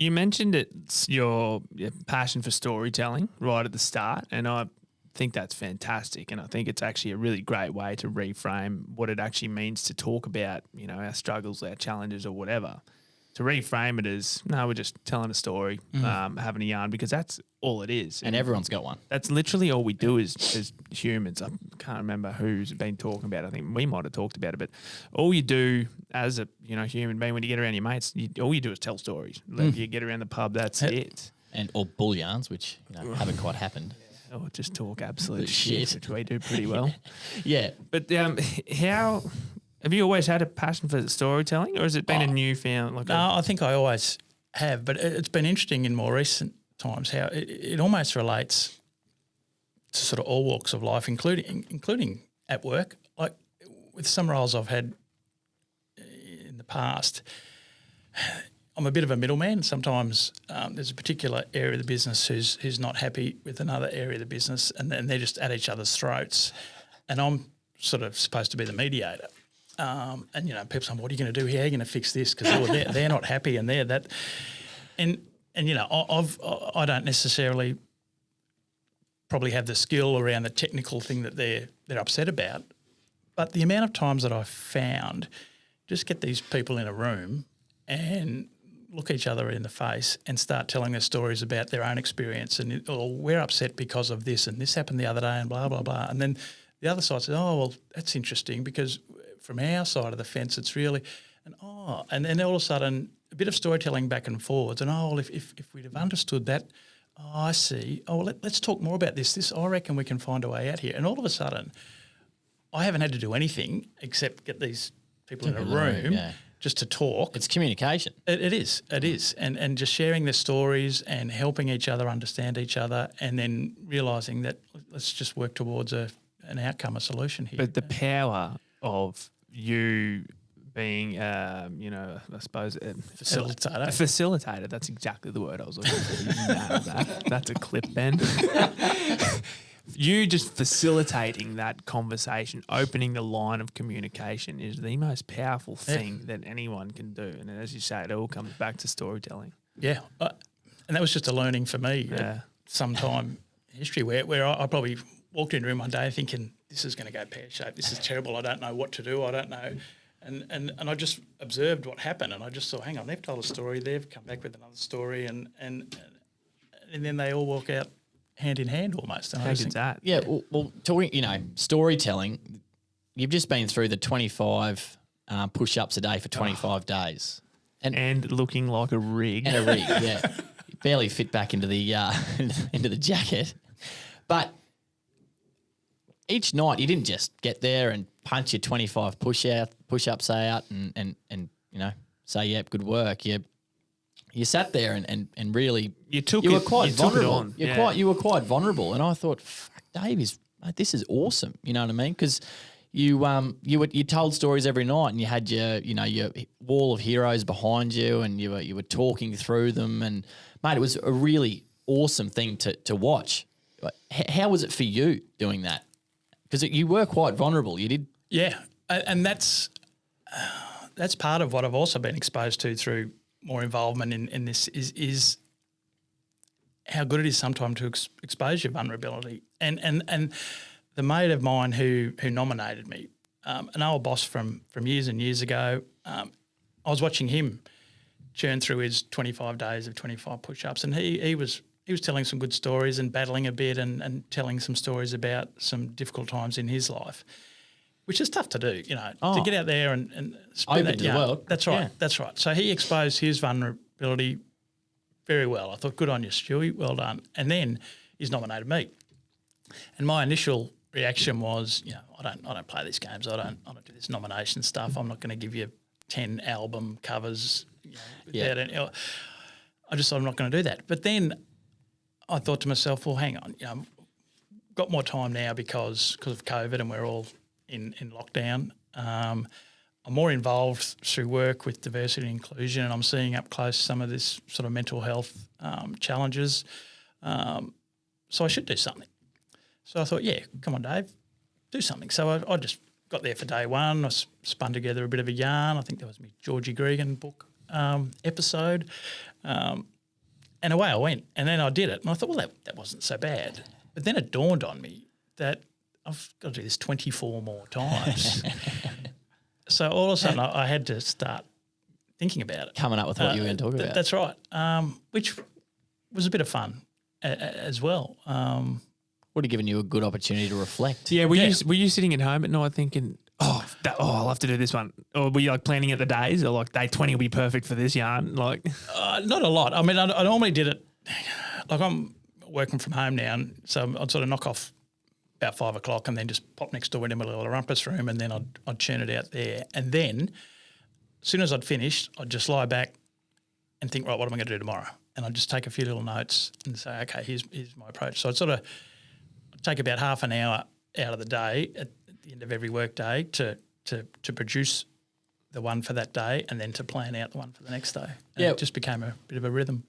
You mentioned it's your passion for storytelling right at the start, and I think that's fantastic. And I think it's actually a really great way to reframe what it actually means to talk about, our struggles, our challenges, or whatever. To reframe it as, no, we're just telling a story, having a yarn, because that's all it is. And everyone's got one. That's literally all we do as humans. I can't remember who's been talking about it. I think we might have talked about it, but all you do as a human being when you get around your mates, all you do is tell stories. Like you get around the pub, that's it. Or bull yarns, which haven't quite happened. Or just talk absolute shit, which we do pretty well. Yeah. But how... Have you always had a passion for storytelling, or has it been a newfound? I think I always have, but it's been interesting in more recent times how it almost relates to sort of all walks of life, including at work. Like with some roles I've had in the past, I'm a bit of a middleman. Sometimes there's a particular area of the business who's not happy with another area of the business, and then they're just at each other's throats, and I'm sort of supposed to be the mediator. And people say, "What are you going to do here? How are you going to fix this?" Because they're not happy, and they're that. And I don't necessarily probably have the skill around the technical thing that they're upset about, but the amount of times that I've found, just get these people in a room and look each other in the face and start telling their stories about their own experience, and we're upset because of this, and this happened the other day, and blah blah blah, and then the other side says, "Oh well, that's interesting because." From our side of the fence, it's really, and then all of a sudden a bit of storytelling back and forwards, and if we'd have understood that, I see. Let's talk more about this. I reckon we can find a way out here. And all of a sudden, I haven't had to do anything except get these people in a room just to talk. It's communication. It is, and just sharing their stories and helping each other understand each other, and then realising that let's just work towards an outcome, a solution here. But the power of you being, I suppose, a facilitator. That's exactly the word I was looking for. You nailed that. That's a clip, Ben. You just facilitating that conversation, opening the line of communication is the most powerful thing that anyone can do. And as you say, it all comes back to storytelling. Yeah. And that was just a learning for me at some time in history where I probably walked into a room one day thinking, this is going to go pear-shaped. This is terrible. I don't know what to do. I don't know. And I just observed what happened, and I just thought, hang on, they've told a story. They've come back with another story, and then they all walk out hand in hand almost. How good's that? Yeah, well, talking, storytelling, you've just been through the 25 push-ups a day for 25 days. And looking like a rig. And a rig, yeah. You barely fit back into the into the jacket. But each night you didn't just get there and punch your 25 push-ups out and say, yeah, good work. You sat there and really you were quite vulnerable. You were quite vulnerable, and I thought, fuck, Dave this is awesome. You know what I mean? Because you told stories every night, and you had your wall of heroes behind you, and you were talking through them, and mate, it was a really awesome thing to watch. How was it for you doing that? Because you were quite vulnerable. You did, yeah, and that's part of what I've also been exposed to through more involvement in this is how good it is sometimes to expose your vulnerability. And the mate of mine who nominated me, an old boss from years and years ago, I was watching him churn through his 25 days of 25 push-ups, and he was telling some good stories and battling a bit and telling some stories about some difficult times in his life, which is tough to do, to get out there and open to the world. That's right, that's right. So he exposed his vulnerability very well. I thought, good on you, Stewie, well done. And then he's nominated me. And my initial reaction was, I don't play these games. I don't do this nomination stuff. I'm not going to give you 10 album covers. Without any, I just thought I'm not going to do that. But then I thought to myself, well, hang on, got more time now because of COVID and we're all in lockdown. I'm more involved through work with diversity and inclusion, and I'm seeing up close some of this sort of mental health challenges. So I should do something. So I thought, yeah, come on, Dave, do something. So I just got there for day one. I spun together a bit of a yarn. I think that was my Georgie Gregan book. episode. And away I went. And then I did it. And I thought, well, that wasn't so bad. But then it dawned on me that I've got to do this 24 more times. So all of a sudden I had to start thinking about it. Coming up with what you were going to talk about. That's right, which was a bit of fun as well. Would have given you a good opportunity to reflect. Yeah, were you sitting at home at night thinking, I'll have to do this one? Or were you like planning at the days, or like day 20 will be perfect for this yarn? Like, not a lot. I mean, I normally did it, like I'm working from home now, and so I'd sort of knock off about 5 o'clock and then just pop next door into my little rumpus room, and then I'd churn it out there. And then as soon as I'd finished, I'd just lie back and think, right, what am I going to do tomorrow? And I'd just take a few little notes and say, okay, here's my approach. So I'd sort of take about half an hour out of the day at the end of every work day to produce the one for that day, and then to plan out the one for the next day. And it just became a bit of a rhythm.